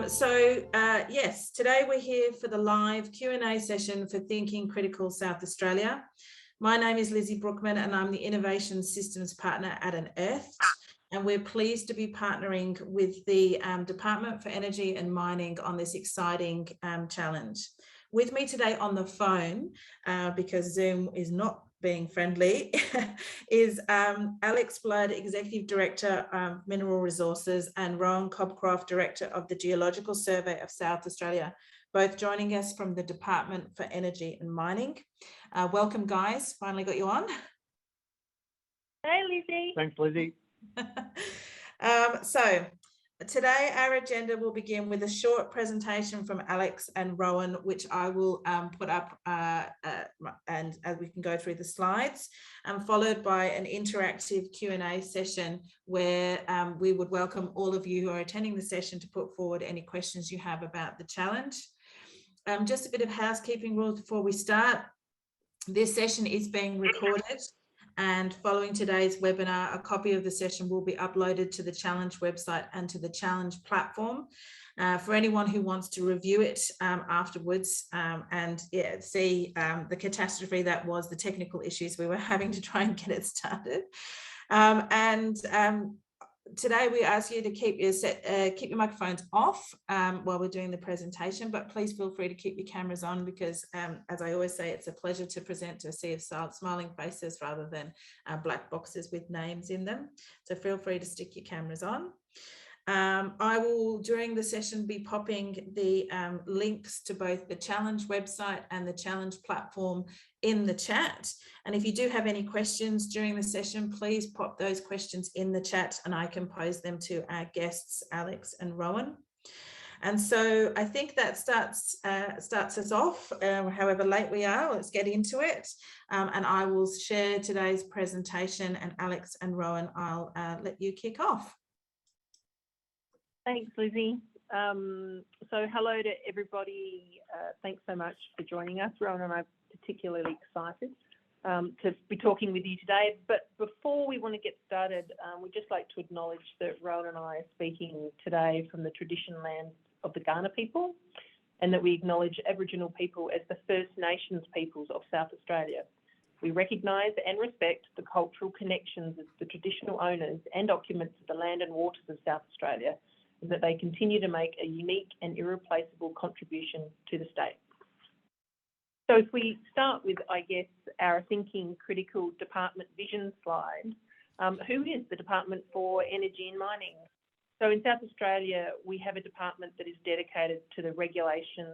Yes, today we're here for the live Q&A session for Thinking Critical South Australia. My name is Lizzie Brookman and I'm the Innovation Systems Partner at Unearthed. And we're pleased to be partnering with the Department for Energy and Mining on this exciting challenge. With me today on the phone, because Zoom is not being friendly, is Alex Blood, Executive Director of Mineral Resources, and Rohan, Cobcroft, Director of the Geological Survey of South Australia, both joining us from the Department for Energy and Mining. Welcome, guys. Finally got you on. Hey, Lizzie. Thanks, Lizzie. So today our agenda will begin with a short presentation from Alex and Rohan, which I will put up and as we can go through the slides, followed by an interactive Q&A session where we would welcome all of you who are attending the session to put forward any questions you have about the challenge. Just a bit of housekeeping rules before we start. This session is being recorded. And following today's webinar, a copy of the session will be uploaded to the Challenge website and to the Challenge platform for anyone who wants to review it afterwards and see the catastrophe that was the technical issues we were having to try and get it started. Today we ask you to keep your microphones off while we're doing the presentation, but please feel free to keep your cameras on because, as I always say, it's a pleasure to present to a sea of smiling faces rather than black boxes with names in them. So feel free to stick your cameras on. I will, during the session, be popping the links to both the Challenge website and the Challenge platform in the chat. And if you do have any questions during the session, please pop those questions in the chat and I can pose them to our guests, Alex and Rohan. And so I think that starts us off, however late we are. Let's get into it. And I will share today's presentation, and Alex and Rohan, I'll let you kick off. Thanks, Lizzie. So hello to everybody. Thanks so much for joining us. Rohan and I are particularly excited to be talking with you today. But before we want to get started, we'd just like to acknowledge that Rohan and I are speaking today from the traditional lands of the Kaurna people, and that we acknowledge Aboriginal people as the First Nations peoples of South Australia. We recognise and respect the cultural connections of the traditional owners and occupants of the land and waters of South Australia, and that they continue to make a unique and irreplaceable contribution to the state. So if we start with, I guess, our Thinking Critical Department vision slide, who is the Department for Energy and Mining? So in South Australia, we have a department that is dedicated to the regulation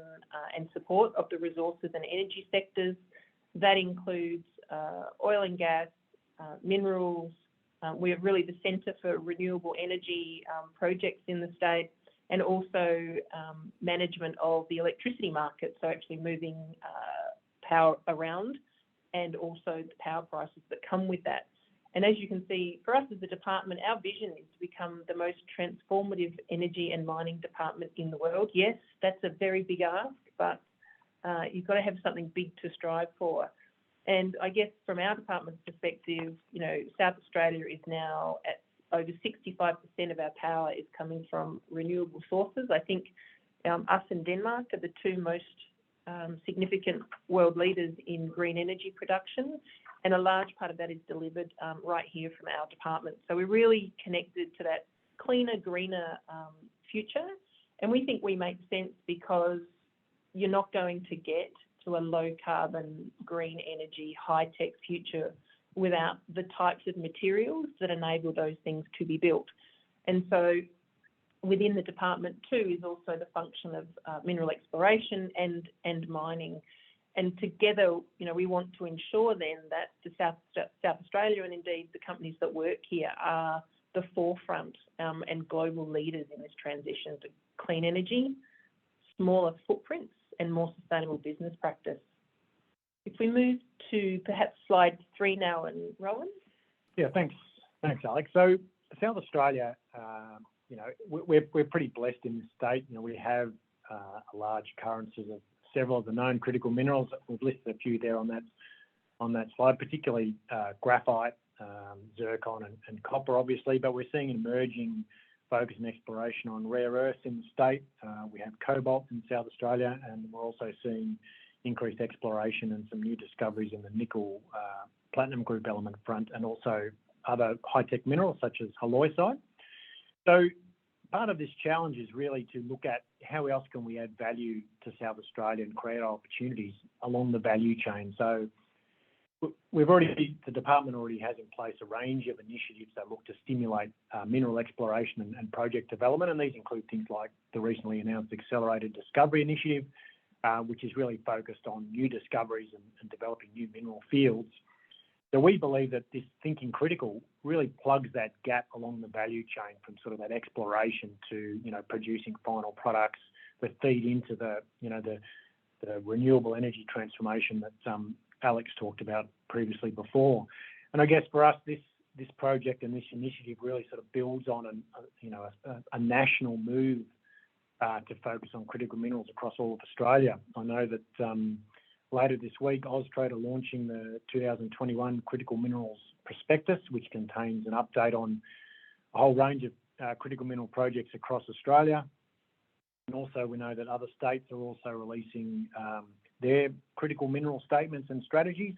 and support of the resources and energy sectors. That includes oil and gas, minerals. We are really the centre for renewable energy projects in the state, and also management of the electricity market, so actually moving power around, and also the power prices that come with that. And as you can see, for us as a department, our vision is to become the most transformative energy and mining department in the world. Yes, that's a very big ask, but you've got to have something big to strive for. And I guess from our department's perspective, you know, South Australia is now at over 65% of our power is coming from renewable sources. I think us and Denmark are the two most significant world leaders in green energy production, and a large part of that is delivered right here from our department. So we're really connected to that cleaner, greener future, and we think we make sense because you're not going to get to a low carbon, green energy, high-tech future without the types of materials that enable those things to be built. And so within the department too is also the function of mineral exploration and mining. And together, you know, we want to ensure then that the South Australia and indeed the companies that work here are the forefront and global leaders in this transition to clean energy, smaller footprints, and more sustainable business practice. If we move to perhaps slide 3 now, and Rohan. Yeah, thanks, Alex. So South Australia, you know, we're pretty blessed in this state. You know, we have a large occurrences of several of the known critical minerals. We've listed a few there on that slide, particularly graphite, zircon, and copper, obviously. But we're seeing emerging focus and exploration on rare earths in the state. We have cobalt in South Australia, and we're also seeing increased exploration and some new discoveries in the nickel platinum group element front, and also other high-tech minerals such as halloysite. So part of this challenge is really to look at how else can we add value to South Australia and create opportunities along the value chain. So the department already has in place a range of initiatives that look to stimulate mineral exploration and project development, and these include things like the recently announced Accelerated Discovery Initiative, which is really focused on new discoveries and developing new mineral fields. So we believe that this thinking critical really plugs that gap along the value chain from sort of that exploration to, producing final products that feed into the renewable energy transformation that Alex talked about previously before. And I guess for us, this project and this initiative really sort of builds on a national move to focus on critical minerals across all of Australia. I know that later this week, Austrade are launching the 2021 Critical Minerals Prospectus, which contains an update on a whole range of critical mineral projects across Australia. And also we know that other states are also releasing their critical mineral statements and strategies.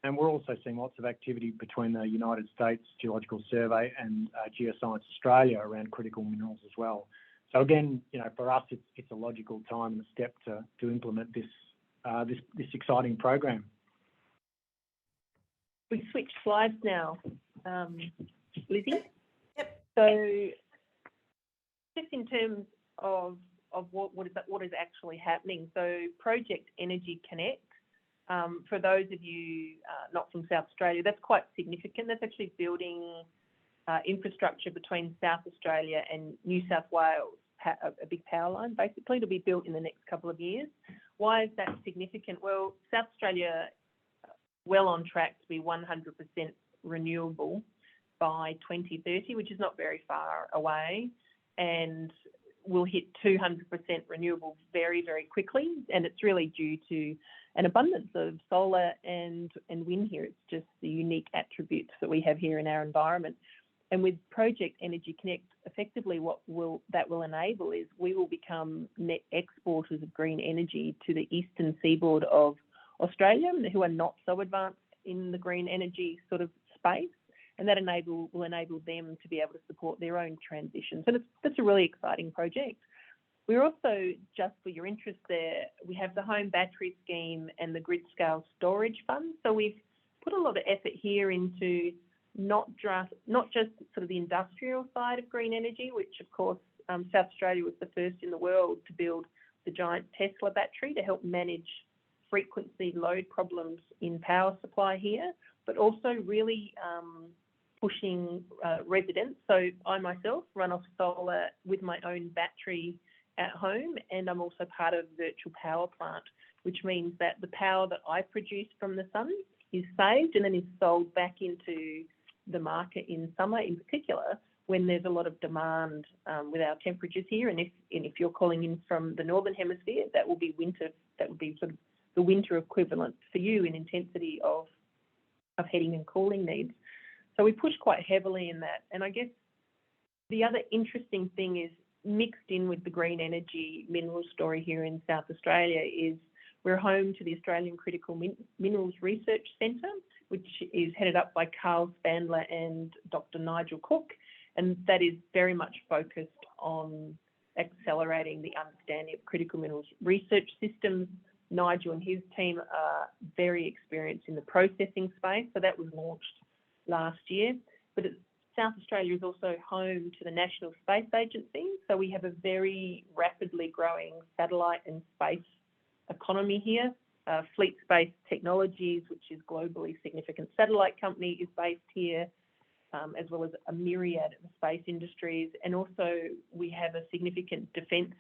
And we're also seeing lots of activity between the United States Geological Survey and Geoscience Australia around critical minerals as well. So again, for us, it's a logical time and a step to implement this exciting program. We switch slides now, Lizzie. Yep. So, just in terms of what is actually happening. So, Project Energy Connect. For those of you not from South Australia, that's quite significant. That's actually building infrastructure between South Australia and New South Wales, a big power line, basically, to be built in the next couple of years. Why is that significant? Well, South Australia well on track to be 100% renewable by 2030, which is not very far away, and we'll hit 200% renewable very, very quickly, and it's really due to an abundance of solar and wind here. It's just the unique attributes that we have here in our environment. And with Project Energy Connect, effectively what that will enable is we will become net exporters of green energy to the eastern seaboard of Australia, who are not so advanced in the green energy sort of space, and that will enable them to be able to support their own transition. So that's a really exciting project. We're also, just for your interest there, we have the home battery scheme and the grid scale storage fund. So we've put a lot of effort here into not just sort of the industrial side of green energy, which of course South Australia was the first in the world to build the giant Tesla battery to help manage frequency load problems in power supply here, but also really pushing residents. So I myself run off solar with my own battery at home, and I'm also part of a virtual power plant, which means that the power that I produce from the sun is saved and then is sold back into the market in summer, in particular, when there's a lot of demand with our temperatures here. And if you're calling in from the northern hemisphere, that will be winter. That would be sort of the winter equivalent for you in intensity of heating and cooling needs. So we push quite heavily in that. And I guess the other interesting thing is mixed in with the green energy mineral story here in South Australia is we're home to the Australian Critical Minerals Research Centre, which is headed up by Karl Spanberg and Dr. Nigel Cook, and that is very much focused on accelerating the understanding of critical minerals research systems. Nigel and his team are very experienced in the processing space, so that was launched last year. But South Australia is also home to the National Space Agency, so we have a very rapidly growing satellite and space economy here. Fleet Space Technologies, which is globally significant satellite company, is based here, as well as a myriad of space industries. And also we have a significant defence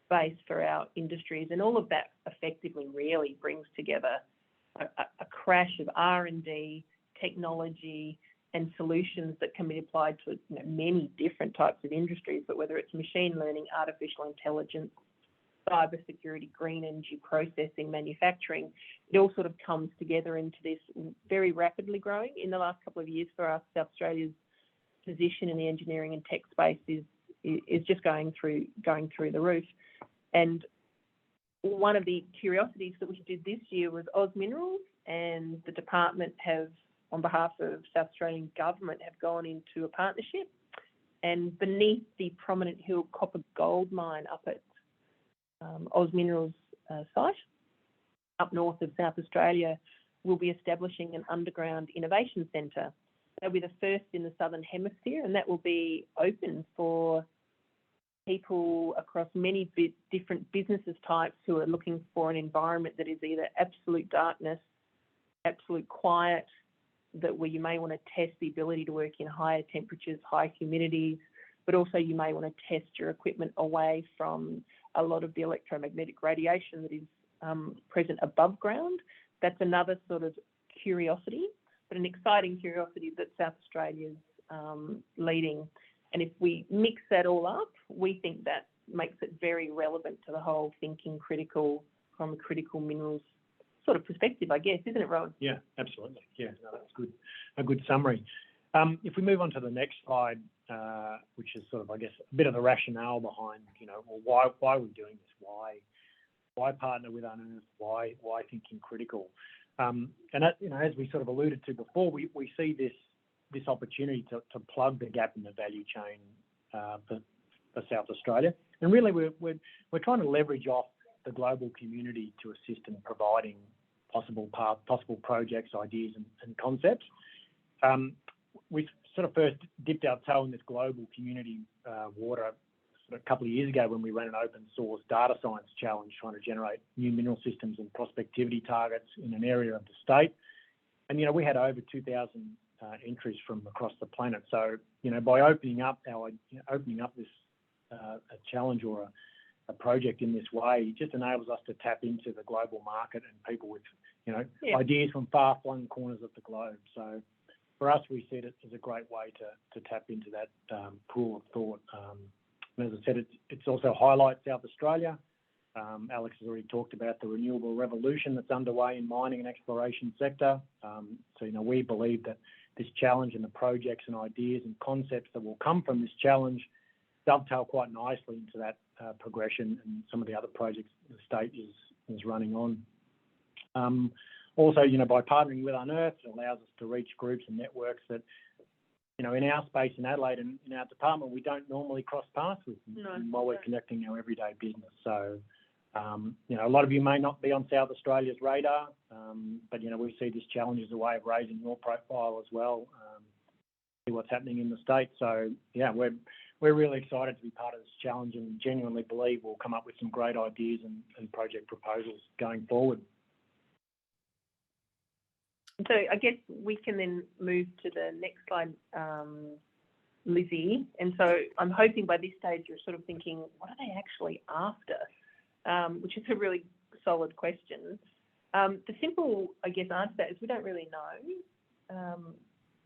base for our industries. And all of that effectively really brings together a crash of R&D, technology and solutions that can be applied to many different types of industries, but whether it's machine learning, artificial intelligence, cybersecurity, green energy processing, manufacturing, it all sort of comes together into this very rapidly growing. In the last couple of years for us, South Australia's position in the engineering and tech space is is just going through the roof. And one of the curiosities that we did this year was Oz Minerals and the department have, on behalf of South Australian Government, have gone into a partnership. And beneath the Prominent Hill copper gold mine up at Oz Minerals site, up north of South Australia, we'll be establishing an underground innovation centre. That'll be the first in the Southern Hemisphere, and that will be open for people across many different businesses types who are looking for an environment that is either absolute darkness, absolute quiet, where you may want to test the ability to work in higher temperatures, high humidities, but also you may want to test your equipment away from a lot of the electromagnetic radiation that is present above ground. That's another sort of curiosity, but an exciting curiosity that South Australia's leading. And if we mix that all up, we think that makes it very relevant to the whole thinking critical from a critical minerals sort of perspective, I guess, isn't it, Rohan? Yeah, absolutely. Yeah, no, that's good. A good summary. If we move on to the next slide, which is sort of, I guess, a bit of the rationale behind, well, why are we doing this? Why partner with Unearthed? Why thinking critical? And that, as we sort of alluded to before, we see this opportunity to plug the gap in the value chain for South Australia, and really we're trying to leverage off the global community to assist in providing possible projects, ideas, and concepts. We sort of first dipped our toe in this global community water a couple of years ago when we ran an open source data science challenge trying to generate new mineral systems and prospectivity targets in an area of the state. And, we had over 2,000 entries from across the planet. So, by opening up this a challenge or a project in this way, it just enables us to tap into the global market and people with, ideas from far-flung corners of the globe. So for us, we see it as a great way to tap into that pool of thought. And as I said, it also highlights South Australia. Alex has already talked about the renewable revolution that's underway in mining and exploration sector. So, we believe that this challenge and the projects and ideas and concepts that will come from this challenge dovetail quite nicely into that progression and some of the other projects the state is running on. Also, by partnering with Unearthed, it allows us to reach groups and networks that, in our space in Adelaide and in our department, we don't normally cross paths with while we're conducting our everyday business. So, a lot of you may not be on South Australia's radar, but, we see this challenge as a way of raising your profile as well, see what's happening in the state. So, yeah, we're really excited to be part of this challenge and genuinely believe we'll come up with some great ideas and project proposals going forward. So I guess we can then move to the next slide, Lizzie. And so I'm hoping by this stage you're sort of thinking, what are they actually after? Which is a really solid question. The simple, I guess, answer to that is we don't really know.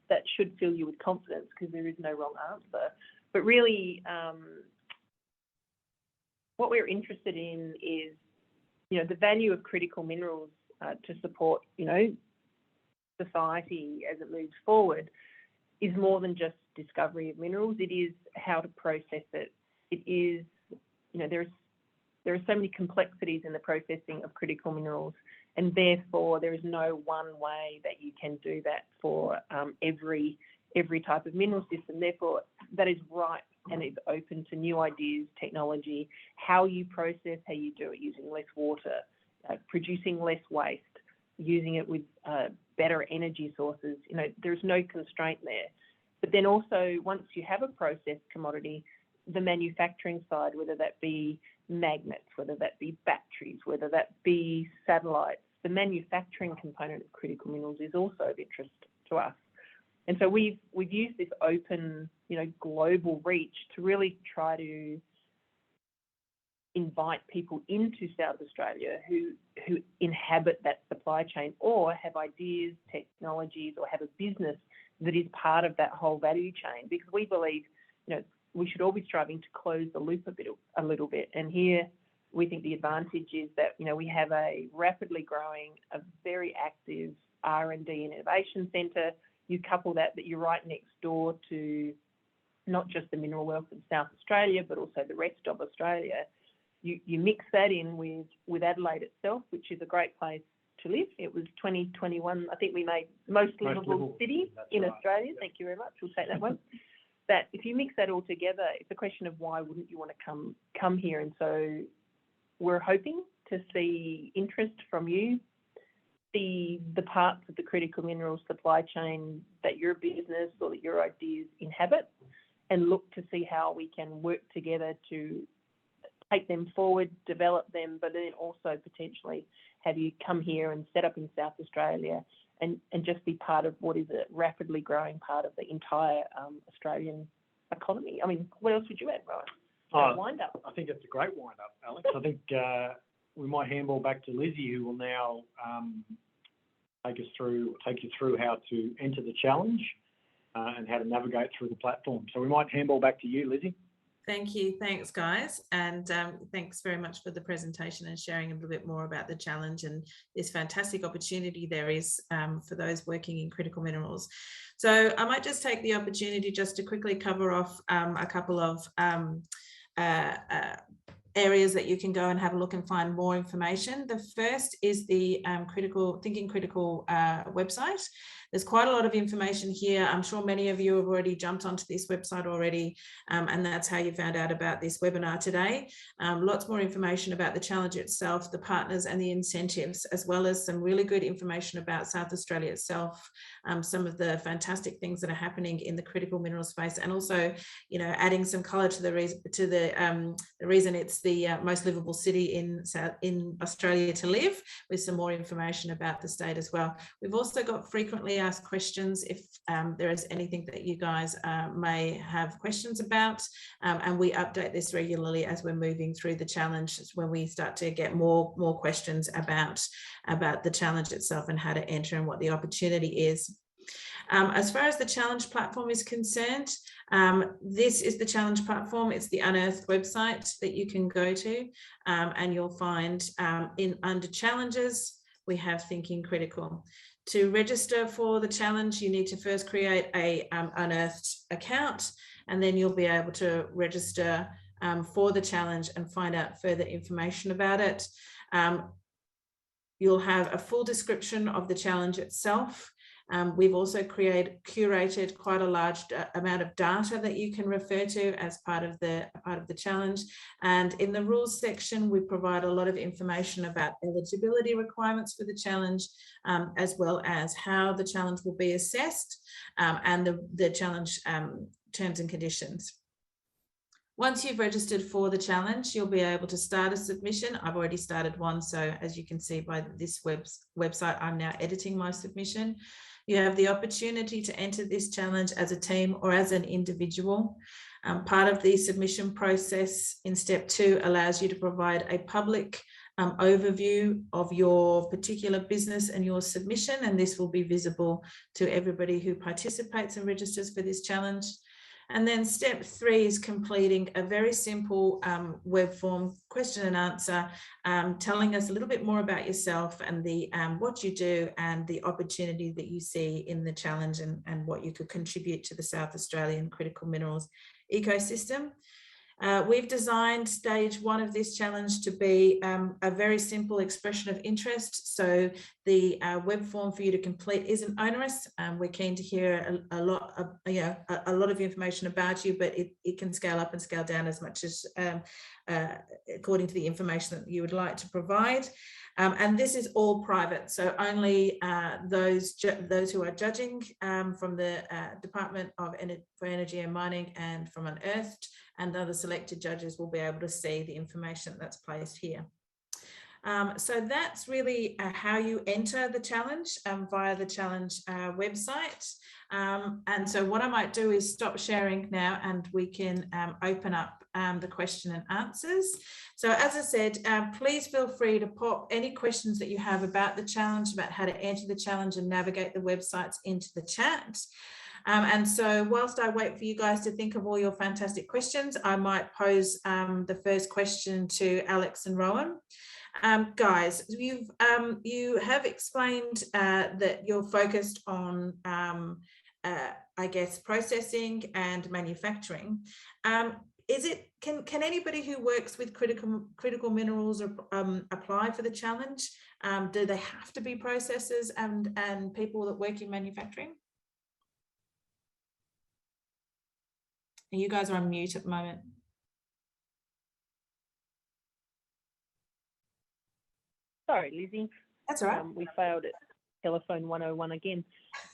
That should fill you with confidence because there is no wrong answer. But really, what we're interested in is, the value of critical minerals to support, society as it moves forward is more than just discovery of minerals. It is how to process it. It is, there are so many complexities in the processing of critical minerals, and therefore there is no one way that you can do that for every type of mineral system. Therefore, that is right and is open to new ideas, technology, how you process, how you do it using less water, producing less waste, using it with better energy sources. There's no constraint there. But then also, once you have a processed commodity, the manufacturing side, whether that be magnets, whether that be batteries, whether that be satellites, the manufacturing component of critical minerals is also of interest to us. And so we've used this open, global reach to really try to invite people into South Australia who inhabit that supply chain or have ideas, technologies, or have a business that is part of that whole value chain, because we believe, we should all be striving to close the loop a little bit. And here we think the advantage is that, we have a rapidly growing, a very active R&D and innovation centre. You couple that you're right next door to not just the mineral wealth of South Australia, but also the rest of Australia. You mix that in with Adelaide itself, which is a great place to live. It was 2021, I think we made most livable city in Australia. Yep. Thank you very much. We'll take that one. That if you mix that all together, it's a question of why wouldn't you want to come here? And so we're hoping to see interest from you, the parts of the critical mineral supply chain that your business or that your ideas inhabit, and look to see how we can work together to take them forward, develop them, but then also potentially have you come here and set up in South Australia and just be part of what is a rapidly growing part of the entire Australian economy. I mean, what else would you add, Rohan? Wind up. I think it's a great wind up, Alex. I think we might handball back to Lizzie, who will now take you through how to enter the challenge and how to navigate through the platform. So we might handball back to you, Lizzie. Thank you. Thanks, guys. And thanks very much for the presentation and sharing a little bit more about the challenge and this fantastic opportunity there is for those working in critical minerals. So I might just take the opportunity just to quickly cover off a couple of areas that you can go and have a look and find more information. The first is the Thinking Critical website. There's quite a lot of information here. I'm sure many of you have already jumped onto this website already, and that's how you found out about this webinar today. Lots more information about the challenge itself, the partners and the incentives, as well as some really good information about South Australia itself, some of the fantastic things that are happening in the critical mineral space, and also, you know, adding some colour to the reason it's the most livable city in Australia to live, with some more information about the state as well. We've also got frequently asked questions if there is anything that you guys may have questions about, and we update this regularly as we're moving through the challenge, when we start to get more questions about the challenge itself and how to enter and what the opportunity is. As far as the challenge platform is concerned, this is the challenge platform. It's the Unearthed website that you can go to, and you'll find under challenges, we have Thinking Critical. To register for the challenge, you need to first create a Unearthed account, and then you'll be able to register for the challenge and find out further information about it. You'll have a full description of the challenge itself. We've also curated quite a large amount of data that you can refer to as part of the challenge. And in the rules section, we provide a lot of information about eligibility requirements for the challenge, as well as how the challenge will be assessed, and the challenge terms and conditions. Once you've registered for the challenge, you'll be able to start a submission. I've already started one, so as you can see by this website, I'm now editing my submission. You have the opportunity to enter this challenge as a team or as an individual. Part of the submission process in step 2 allows you to provide a public overview of your particular business and your submission, and this will be visible to everybody who participates and registers for this challenge. And then step 3 is completing a very simple web form question and answer, telling us a little bit more about yourself and the what you do and the opportunity that you see in the challenge, and what you could contribute to the South Australian critical minerals ecosystem. We've designed stage 1 of this challenge to be a very simple expression of interest. So the web form for you to complete isn't onerous. We're keen to hear a lot of information about you, but it can scale up and scale down as much as according to the information that you would like to provide. And this is all private, so only those who are judging from the Department for Energy and Mining and from Unearthed and other selected judges will be able to see the information that's placed here. So that's really how you enter the challenge via the challenge website. And so what I might do is stop sharing now, and we can open up the question and answers. So as I said, please feel free to pop any questions that you have about the challenge, about how to enter the challenge and navigate the websites into the chat. And so whilst I wait for you guys to think of all your fantastic questions, I might pose the first question to Alex and Rohan. Guys, you have explained that you're focused on I guess, processing and manufacturing. Can anybody who works with critical minerals apply for the challenge? Do they have to be processors and people that work in manufacturing? You guys are on mute at the moment. Sorry, Lizzie. That's all right. We failed at telephone 101 again.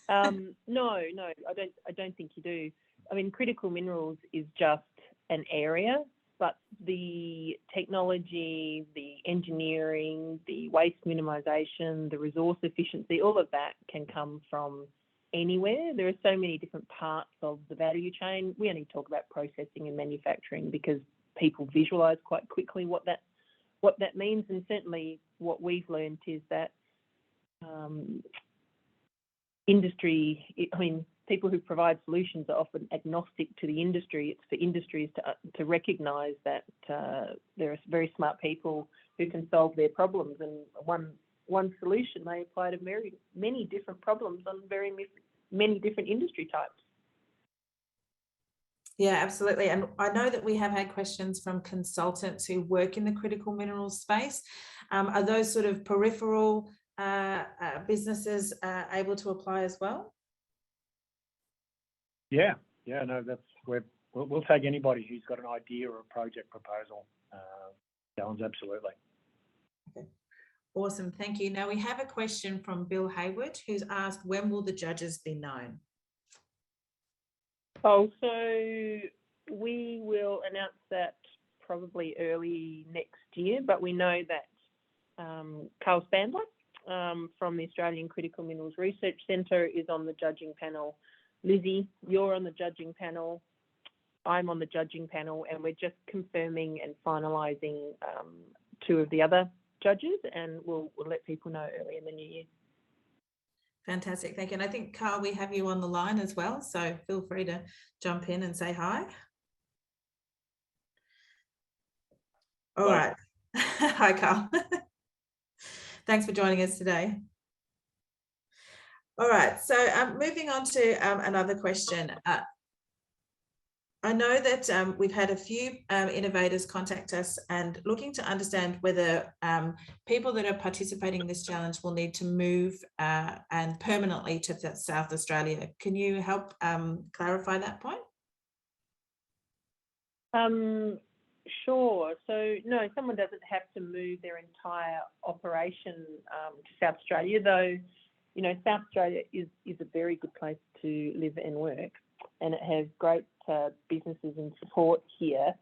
No, I don't think you do. I mean, critical minerals is just an area, but the technology, the engineering, the waste minimisation, the resource efficiency, all of that can come from anywhere. There are so many different parts of the value chain. We only talk about processing and manufacturing because people visualise quite quickly what that means, and certainly what we've learned is that industry, people who provide solutions are often agnostic to the industry. It's for industries to recognise that there are very smart people who can solve their problems, and one solution may apply to many different problems on very many different industry types. Yeah, absolutely. And I know that we have had questions from consultants who work in the critical minerals space. Are those sort of peripheral businesses able to apply as well? Yeah, no, we'll take anybody who's got an idea or a project proposal. Challenge, absolutely. Okay, awesome, thank you. Now we have a question from Bill Hayward, who's asked, when will the judges be known? Oh, so we will announce that probably early next year, but we know that Karl Spanberg from the Australian Critical Minerals Research Centre is on the judging panel. Lizzie, you're on the judging panel. I'm on the judging panel, and we're just confirming and finalising two of the other judges, and we'll let people know early in the new year. Fantastic, thank you. And I think, Karl, we have you on the line as well, so feel free to jump in and say hi. All right. Hi, Karl. Thanks for joining us today. All right, so moving on to another question. I know that we've had a few innovators contact us and looking to understand whether people that are participating in this challenge will need to move and permanently to South Australia. Can you help clarify that point? Sure. So no, someone doesn't have to move their entire operation to South Australia, though. You know, South Australia is a very good place to live and work, and it has great businesses and support here.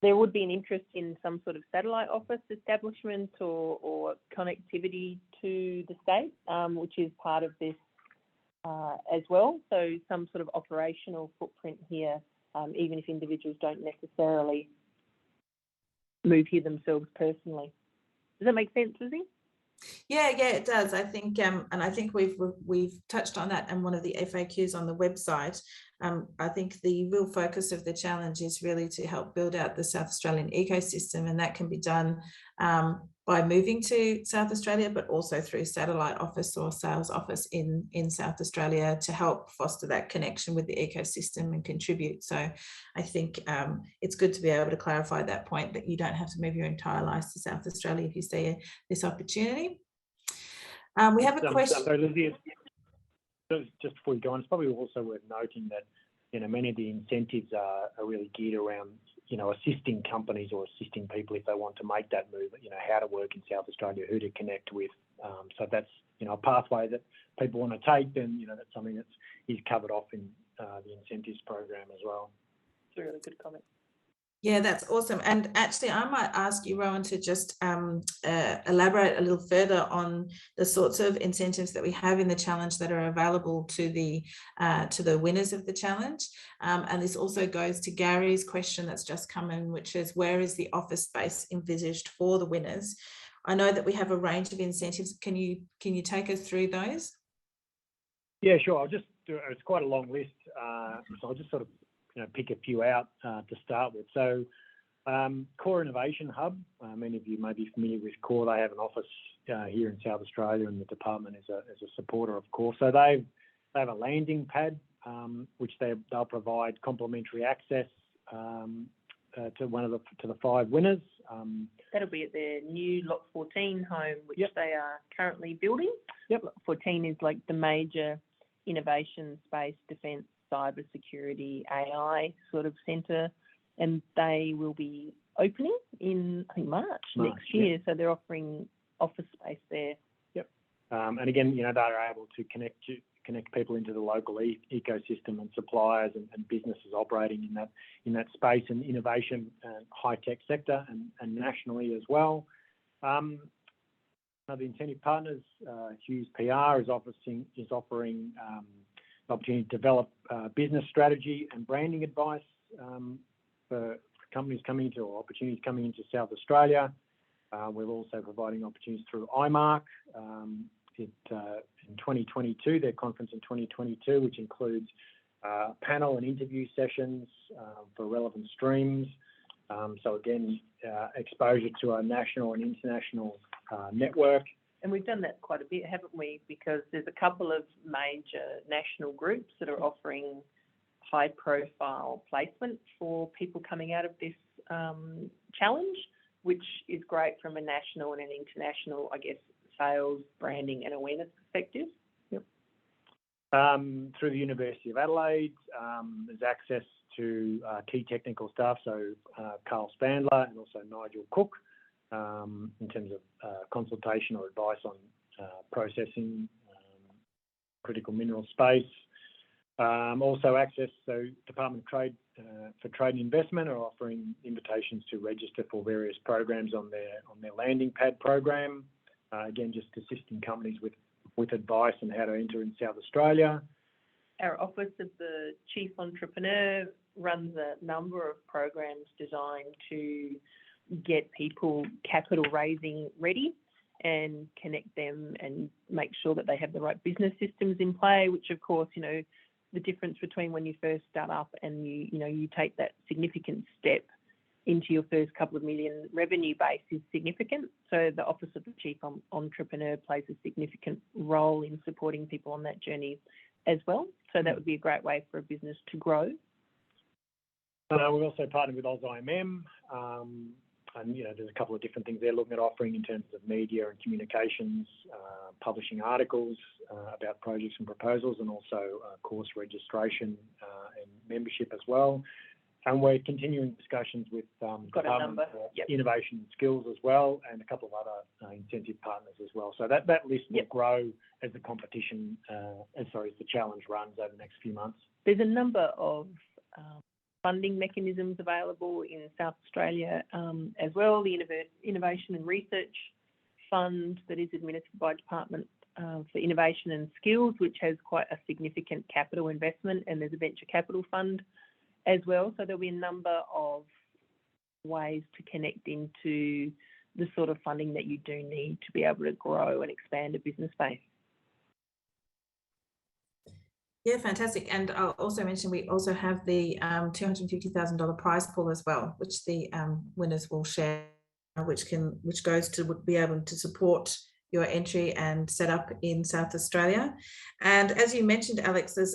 There would be an interest in some sort of satellite office establishment or connectivity to the state, which is part of this as well. So some sort of operational footprint here, even if individuals don't necessarily move here themselves personally. Does that make sense, Lizzie? Yeah, it does. I think, and I think we've touched on that in one of the FAQs on the website. I think the real focus of the challenge is really to help build out the South Australian ecosystem, and that can be done by moving to South Australia, but also through satellite office or sales office in South Australia to help foster that connection with the ecosystem and contribute. So I think it's good to be able to clarify that point, that you don't have to move your entire life to South Australia if you see this opportunity. We have a question. So Lizzie, just before you go on, it's probably also worth noting that, you know, many of the incentives are really geared around, you know, assisting companies or assisting people if they want to make that move, you know, how to work in South Australia, who to connect with. So that's, you know, a pathway that people want to take, then, you know, that's something that is covered off in the incentives program as well. It's a really good comment. Yeah, that's awesome. And actually, I might ask you, Rohan, to just elaborate a little further on the sorts of incentives that we have in the challenge that are available to the winners of the challenge. And this also goes to Gary's question that's just come in, which is, where is the office space envisaged for the winners? I know that we have a range of incentives. Can you take us through those? Yeah, sure. I'll just do it. It's quite a long list, so I'll just sort of, you know, pick a few out to start with. So Core Innovation Hub, many of you may be familiar with Core. They have an office here in South Australia, and the department is a supporter of Core. So they've They have a landing pad, which they'll provide complimentary access to the 5 winners. That'll be at their new Lot 14 home, which they are currently building. Lot 14 is like the major innovation, space, defence, cyber security, AI sort of centre, and they will be opening in, I think, March next year. So they're offering office space there. And again, they're able to connect people into the local ecosystem and suppliers and businesses operating in that space and innovation and high tech sector and nationally as well. The incentive partners, Hughes PR is offering the opportunity to develop business strategy and branding advice for companies coming into or opportunities coming into South Australia. We're also providing opportunities through IMARC. In 2022, their conference in 2022, which includes panel and interview sessions for relevant streams. So again, exposure to our national and international network. And we've done that quite a bit, haven't we? Because there's a couple of major national groups that are offering high-profile placement for people coming out of this challenge, which is great from a national and an international, I guess, sales, branding and awareness perspective. Through the University of Adelaide, there's access to key technical staff, so Karl Spanberg and also Nigel Cook, in terms of consultation or advice on processing critical mineral space. Also access, so Department of Trade for Trade and Investment are offering invitations to register for various programs on their landing pad program. Again, just assisting companies with advice on how to enter in South Australia. Our Office of the Chief Entrepreneur runs a number of programs designed to get people capital raising ready and connect them and make sure that they have the right business systems in play, which of course, the difference between when you first start up and you take that significant step into your first couple of million revenue base is significant. So the Office of the Chief Entrepreneur plays a significant role in supporting people on that journey as well. So that would be a great way for a business to grow. We've also partnered with AusIMM, and there's a couple of different things they're looking at offering in terms of media and communications, publishing articles about projects and proposals, and also course registration and membership as well. And we're continuing discussions with Innovation and Skills as well, and a couple of other incentive partners as well. So that list will grow as the competition, as the challenge runs over the next few months. There's a number of funding mechanisms available in South Australia as well. The Innovation and Research Fund that is administered by Department for Innovation and Skills, which has quite a significant capital investment, and there's a venture capital fund as well. So there'll be a number of ways to connect into the sort of funding that you do need to be able to grow and expand a business base. Yeah, fantastic. And I'll also mention we also have the $250,000 prize pool as well, which the winners will share, which goes to be able to support your entry and set up in South Australia. And as you mentioned, Alex, there's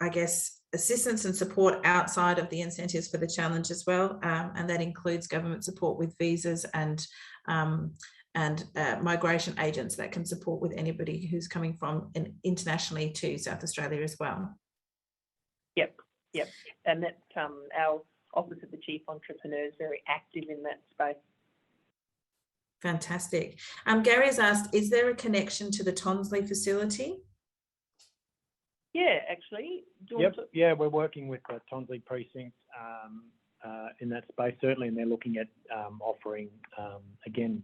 I guess assistance and support outside of the incentives for the challenge as well, and that includes government support with visas and migration agents that can support with anybody who's coming from internationally to South Australia as well. Yep. And that our Office of the Chief Entrepreneur is very active in that space. Fantastic. Gary has asked, is there a connection to the Thensley facility? Yeah, actually. Yeah, we're working with the Thensley Precinct in that space, certainly, and they're looking at offering, again,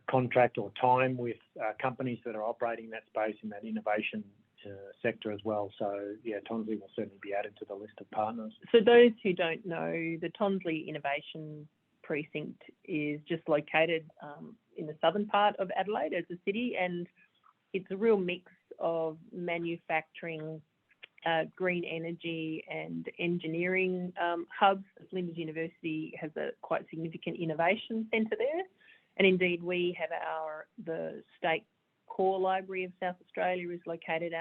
contract or time with companies that are operating that space in that innovation sector as well. So, yeah, Thensley will certainly be added to the list of partners. So those who don't know, the Thensley Innovation Precinct is just located in the southern part of Adelaide as a city, and it's a real mix of manufacturing, green energy and engineering hubs. Flinders University has a quite significant innovation centre there, and indeed we have the state core library of South Australia is located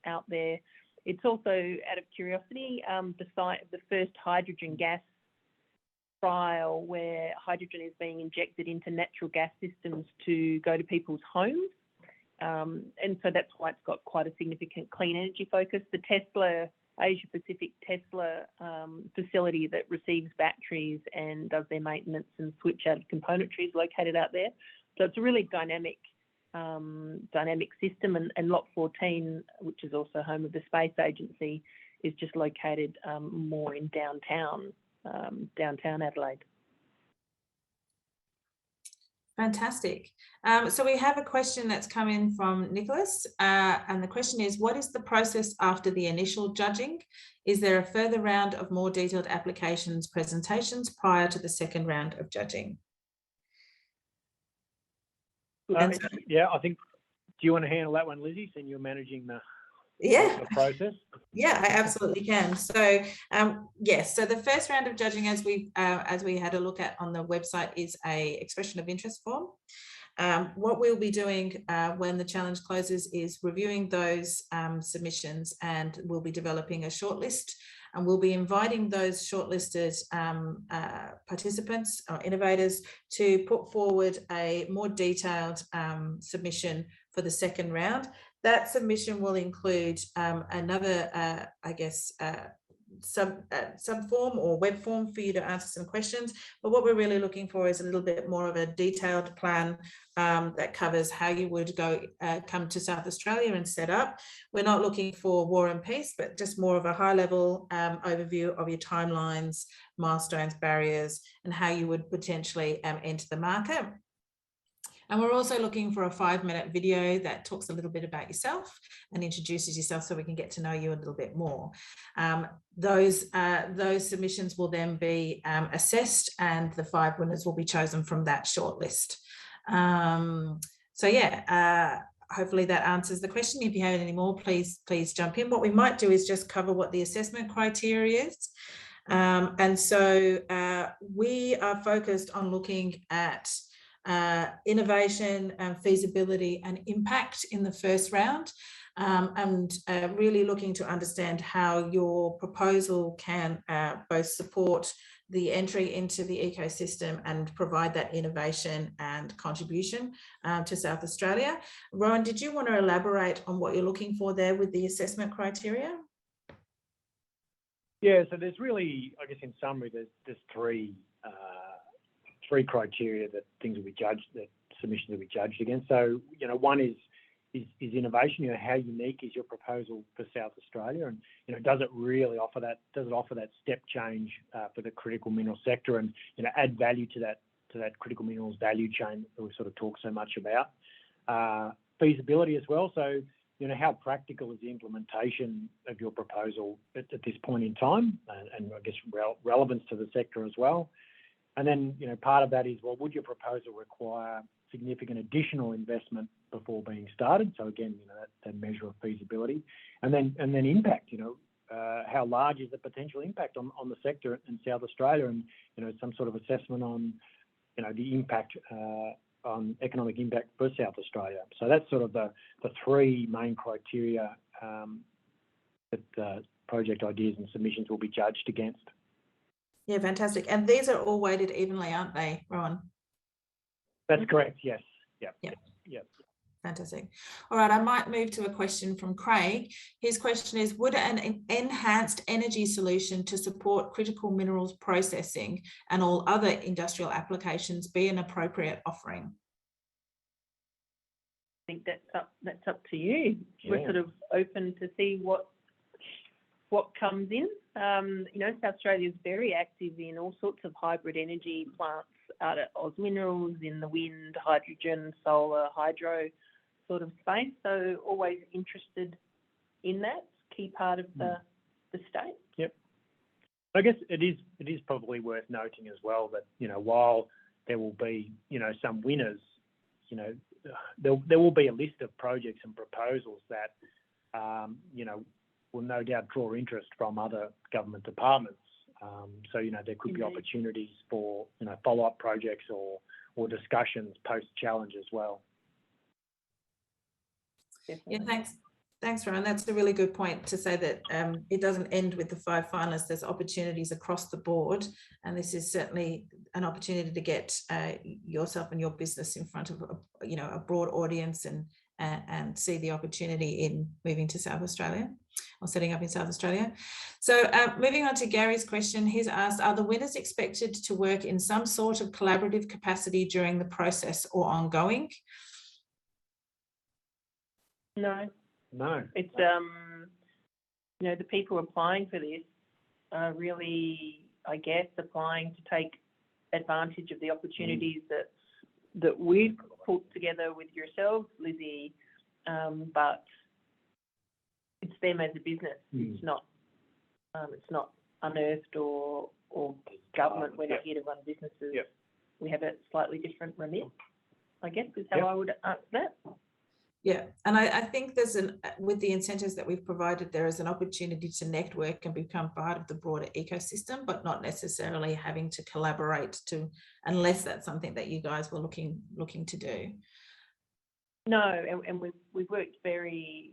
out there. It's also, out of curiosity, the site of the first hydrogen gas trial where hydrogen is being injected into natural gas systems to go to people's homes. And so that's why it's got quite a significant clean energy focus. The Tesla, Asia Pacific Tesla facility that receives batteries and does their maintenance and switch out of componentry is located out there. So it's a really dynamic system, and Lot 14, which is also home of the Space Agency, is just located more in downtown Adelaide. Fantastic. So we have a question that's come in from Nicholas, and the question is, what is the process after the initial judging? Is there a further round of more detailed applications presentations prior to the second round of judging? Yeah, I think, do you want to handle that one, Lizzie, since you're managing the process? Yeah, I absolutely can. So yes, so the first round of judging, as we had a look at on the website, is a expression of interest form. What we'll be doing when the challenge closes is reviewing those submissions, and we'll be developing a shortlist, and we'll be inviting those shortlisted participants or innovators to put forward a more detailed submission for the second round. That submission will include another, sub form or web form for you to answer some questions. But what we're really looking for is a little bit more of a detailed plan that covers how you would come to South Australia and set up. We're not looking for war and peace, but just more of a high level overview of your timelines, milestones, barriers, and how you would potentially enter the market. And we're also looking for a 5-minute video that talks a little bit about yourself and introduces yourself so we can get to know you a little bit more. Those submissions will then be assessed, and the 5 winners will be chosen from that shortlist. Hopefully that answers the question. If you have any more, please jump in. What we might do is just cover what the assessment criteria is. And so we are focused on looking at innovation, feasibility and impact in the first round, and really looking to understand how your proposal can both support the entry into the ecosystem and provide that innovation and contribution to South Australia. Rohan, did you want to elaborate on what you're looking for there with the assessment criteria? Yeah, so there's really, I guess in summary, there's three criteria that things will be judged, that submissions will be judged against. So, one is innovation. How unique is your proposal for South Australia, and does it really offer that? Does it offer that step change for the critical mineral sector, and add value to that critical minerals value chain that we sort of talk so much about? Feasibility as well. So, how practical is the implementation of your proposal at this point in time, and I guess relevance to the sector as well. And then, part of that is, well, would your proposal require significant additional investment before being started? So again, that measure of feasibility, and then impact. How large is the potential impact on the sector in South Australia, and some sort of assessment on, the impact on economic impact for South Australia. So that's sort of the three main criteria that project ideas and submissions will be judged against. Yeah, fantastic. And these are all weighted evenly, aren't they, Rohan? That's correct, yes. Yep. Fantastic. All right, I might move to a question from Craig. His question is, would an enhanced energy solution to support critical minerals processing and all other industrial applications be an appropriate offering? I think that's up to you. Yeah. We're sort of open to see what comes in. South Australia is very active in all sorts of hybrid energy plants out at Oz Minerals, in the wind, hydrogen, solar, hydro sort of space. So always interested in that. It's a key part of the state. Yep. I guess it is probably worth noting as well that, while there will be, some winners, there will be a list of projects and proposals that, will no doubt draw interest from other government departments. So, there could be opportunities for, follow-up projects or discussions post-challenge as well. definitely. Yeah, thanks, Rohan. That's a really good point to say that it doesn't end with the 5 finalists. There's opportunities across the board, and this is certainly an opportunity to get yourself and your business in front of a broad audience and see the opportunity in moving to South Australia or setting up in South Australia. So moving on to Gary's question, he's asked, are the winners expected to work in some sort of collaborative capacity during the process or ongoing? No. It's the people applying for this are really, I guess, applying to take advantage of the opportunities that we've put together with yourselves, Lizzie, but it's them as a business. It's not Unearthed or government. We're not here to run businesses. Yep. We have a slightly different remit, I guess, is how I would answer that. Yeah, and I think with the incentives that we've provided, there is an opportunity to network and become part of the broader ecosystem, but not necessarily having to collaborate unless that's something that you guys were looking to do. No, and we've worked very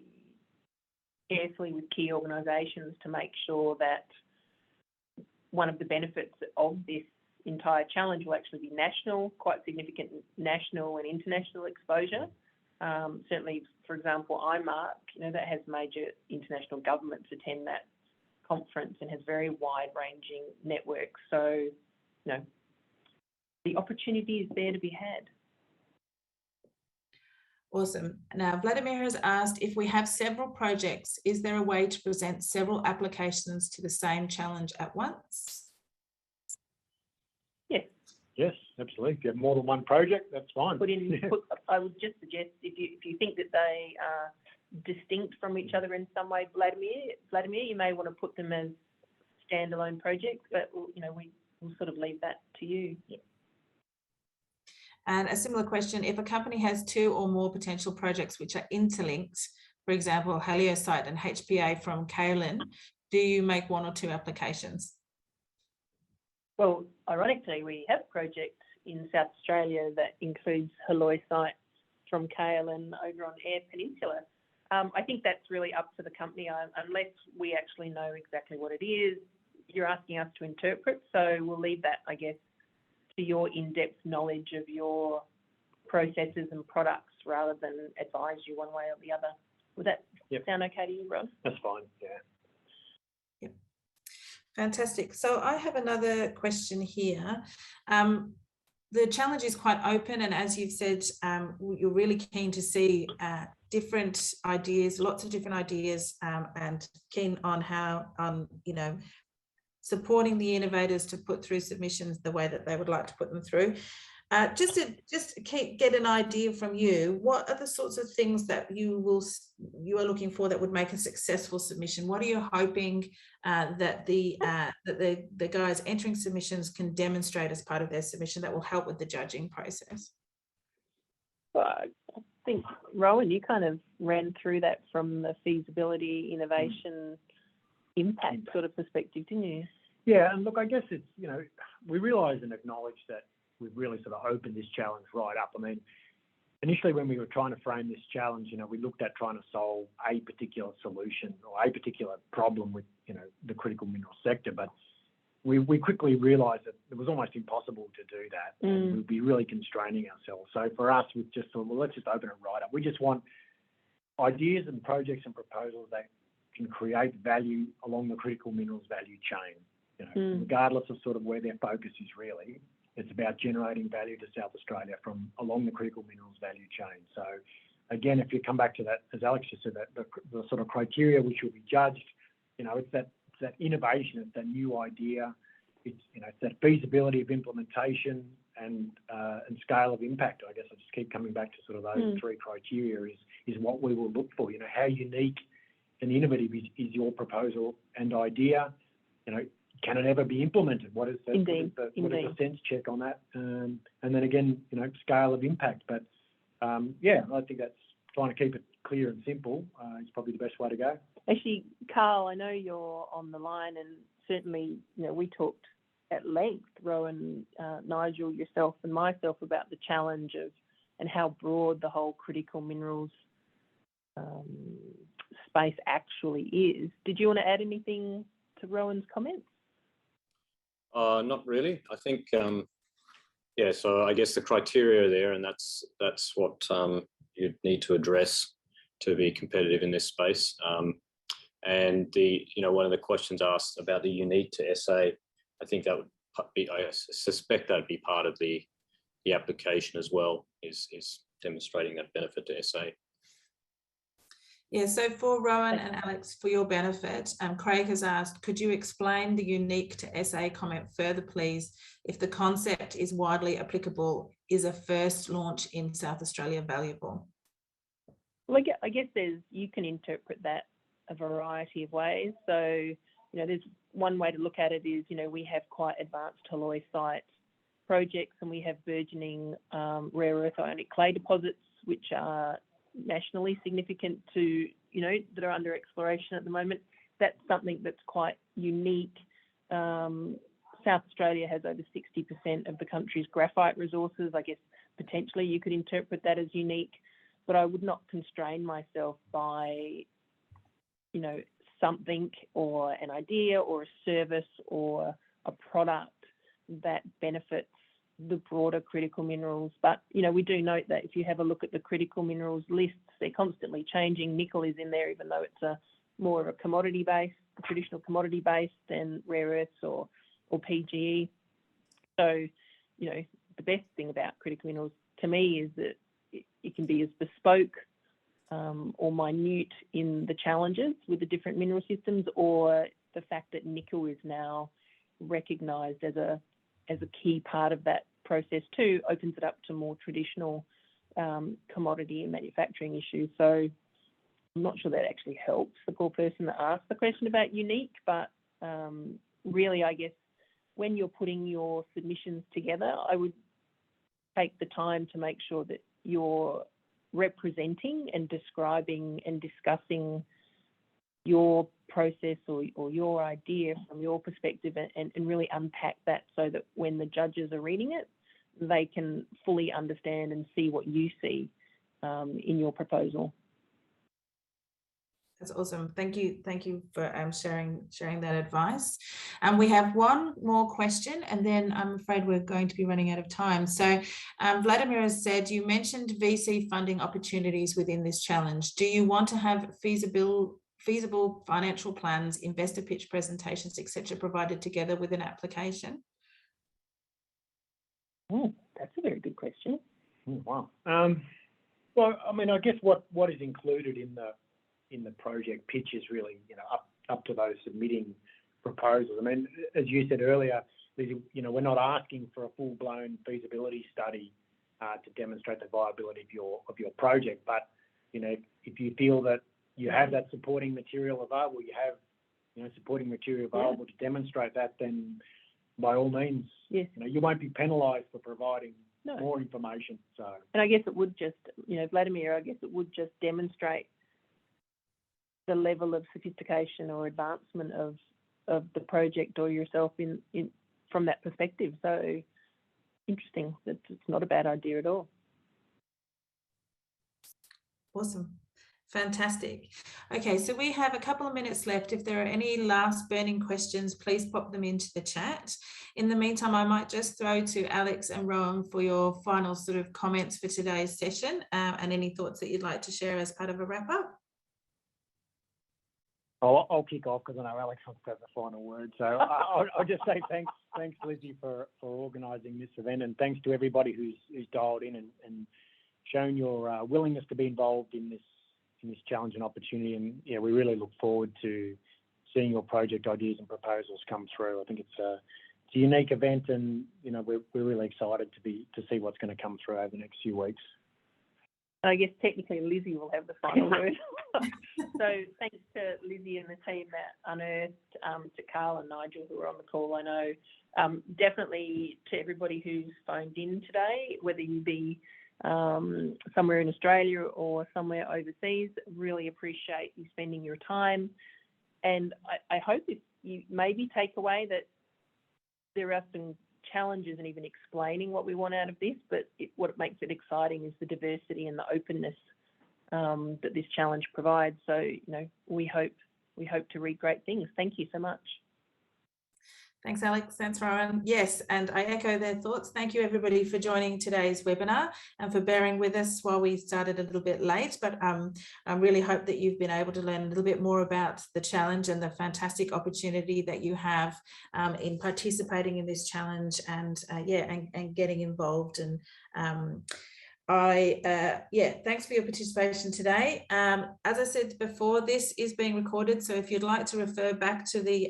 carefully with key organisations to make sure that one of the benefits of this entire challenge will actually be national, quite significant national and international exposure. Certainly, for example, IMARC, that has major international governments attend that conference and has very wide-ranging networks. So, the opportunity is there to be had. Awesome. Now, Vladimir has asked, if we have several projects, is there a way to present several applications to the same challenge at once? Yes, absolutely. If you have more than one project, that's fine. I would just suggest if you think that they are distinct from each other in some way, Vladimir, you may want to put them as standalone projects, but we'll sort of leave that to you. Yep. And a similar question, if a company has 2 or more potential projects which are interlinked, for example, Heliosite and HPA from Kaolin, do you make 1 or 2 applications? Well, ironically, we have a project in South Australia that includes halloysite from Kaolin over on Eyre Peninsula. I think that's really up to the company, unless we actually know exactly what it is. You're asking us to interpret, so we'll leave that, I guess, to your in-depth knowledge of your processes and products rather than advise you one way or the other. Would that sound okay to you, Ron? That's fine, yeah. Yep. Fantastic. So I have another question here. The challenge is quite open, and as you've said, you're really keen to see different ideas, lots of different ideas, and keen on supporting the innovators to put through submissions the way that they would like to put them through. Just to get an idea from you, what are the sorts of things that you are looking for that would make a successful submission? What are you hoping that the guys entering submissions can demonstrate as part of their submission that will help with the judging process? Well, I think, Rohan, you kind of ran through that from the feasibility, innovation, impact sort of perspective, didn't you? Yeah, and look, I guess it's, we realise and acknowledge that we've really sort of opened this challenge right up. I mean, initially when we were trying to frame this challenge, we looked at trying to solve a particular solution or a particular problem with, the critical mineral sector, but we quickly realised that it was almost impossible to do that. And we'd be really constraining ourselves. So for us, we've just thought, well, let's just open it right up. We just want ideas and projects and proposals that can create value along the critical minerals value chain, regardless of sort of where their focus is really. It's about generating value to South Australia from along the critical minerals value chain. So again, if you come back to that, as Alex just said, that the sort of criteria which will be judged, it's that innovation, it's that new idea, it's that feasibility of implementation and scale of impact. I guess I just keep coming back to sort of those 3 criteria is what we will look for. How unique and innovative is your proposal and idea? Can it ever be implemented? What is the sense check on that? And then again, scale of impact. But I think that's trying to keep it clear and simple is probably the best way to go. Actually, Karl, I know you're on the line, and certainly, we talked at length, Rohan, Nigel, yourself, and myself, about the challenge of and how broad the whole critical minerals space actually is. Did you want to add anything to Rohan's comments? Not really. I think, yeah, so I guess the criteria are there, and that's what you'd need to address to be competitive in this space. And one of the questions asked about the unique to SA, I think that would be, I suspect that'd be part of the application as well, is demonstrating that benefit to SA. Yeah, so for Rohan and Alex, for your benefit, Craig has asked, could you explain the unique to SA comment further, please? If the concept is widely applicable, is a first launch in South Australia valuable? Well, I guess you can interpret that a variety of ways. So, there's one way to look at it is, we have quite advanced halloysite projects, and we have burgeoning rare earth ionic clay deposits, which are nationally significant to, that are under exploration at the moment. That's something that's quite unique. South Australia has over 60% of the country's graphite resources. I guess potentially you could interpret that as unique, but I would not constrain myself by, something or an idea or a service or a product that benefits the broader critical minerals. But, we do note that if you have a look at the critical minerals lists, they're constantly changing. Nickel is in there, even though it's more of a commodity base, a traditional commodity base than rare earths or PGE. So, the best thing about critical minerals to me is that it can be as bespoke or minute in the challenges with the different mineral systems, or the fact that nickel is now recognised as a key part of that process too, opens it up to more traditional commodity and manufacturing issues. So I'm not sure that actually helps the poor person that asked the question about unique, but really, I guess, when you're putting your submissions together, I would take the time to make sure that you're representing and describing and discussing your process or your idea from your perspective, and really unpack that so that when the judges are reading it, they can fully understand and see what you see in your proposal. That's awesome. Thank you for sharing that advice. And we have one more question, and then I'm afraid we're going to be running out of time. So Vladimir has said, you mentioned VC funding opportunities within this challenge. Do you want to have feasible financial plans, investor pitch presentations, etc., provided together with an application? That's a very good question. Wow. Well, I mean, I guess what is included in the project pitch is really, up to those submitting proposals. I mean, as you said earlier, we're not asking for a full-blown feasibility study to demonstrate the viability of your project, but if you feel that you have that supporting material available, you have supporting material available to demonstrate that, then by all means, yes. You won't be penalised for providing more information. So, and I guess it would just, Vladimir, I guess it would just demonstrate the level of sophistication or advancement of the project or yourself in from that perspective. So interesting. It's not a bad idea at all. Awesome. Fantastic. Okay, so we have a couple of minutes left. If there are any last burning questions, please pop them into the chat. In the meantime, I might just throw to Alex and Rohan for your final sort of comments for today's session, and any thoughts that you'd like to share as part of a wrap up. I'll kick off because I know Alex wants to have the final word. So I'll just say thanks, Lizzie, for organising this event, and thanks to everybody who's dialed in and shown your willingness to be involved in this challenge and opportunity. And yeah, we really look forward to seeing your project ideas and proposals come through. I think it's a unique event, and we're really excited to see what's going to come through over the next few weeks. I guess technically Lizzie will have the final word. So thanks to Lizzie and the team at Unearthed, to Karl and Nigel who are on the call. I know definitely to everybody who's phoned in today, whether you be somewhere in Australia or somewhere overseas, really appreciate you spending your time. And I hope if you maybe take away that there are some challenges and even explaining what we want out of this, but what makes it exciting is the diversity and the openness that this challenge provides. So, we hope to read great things. Thank you so much. Thanks, Alex. Thanks, Rohan. Yes, and I echo their thoughts. Thank you, everybody, for joining today's webinar and for bearing with us while we started a little bit late. But I really hope that you've been able to learn a little bit more about the challenge and the fantastic opportunity that you have in participating in this challenge and getting involved. And thanks for your participation today. As I said before, this is being recorded, so if you'd like to refer back to the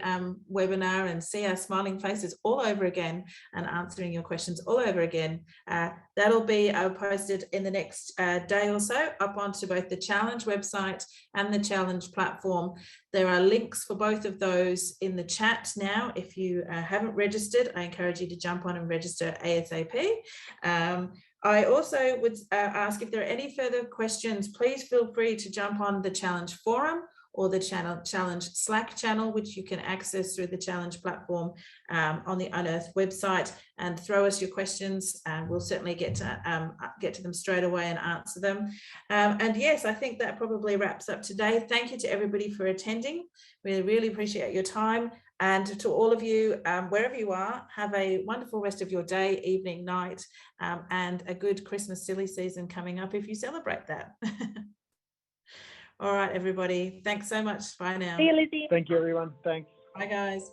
webinar and see our smiling faces all over again and answering your questions all over again, that'll be posted in the next day or so up onto both the challenge website and the challenge platform. There are links for both of those in the chat now. If you haven't registered, I encourage you to jump on and register ASAP. I also would ask if there are any further questions, please feel free to jump on the challenge forum or the challenge Slack channel, which you can access through the challenge platform on the Unearthed website, and throw us your questions, and we'll certainly get to them straight away and answer them. And yes, I think that probably wraps up today. Thank you to everybody for attending. We really appreciate your time. And to all of you, wherever you are, have a wonderful rest of your day, evening, night, and a good Christmas silly season coming up if you celebrate that. All right, everybody. Thanks so much. Bye now. See you, Lizzie. Thank you, everyone. Thanks. Bye, guys.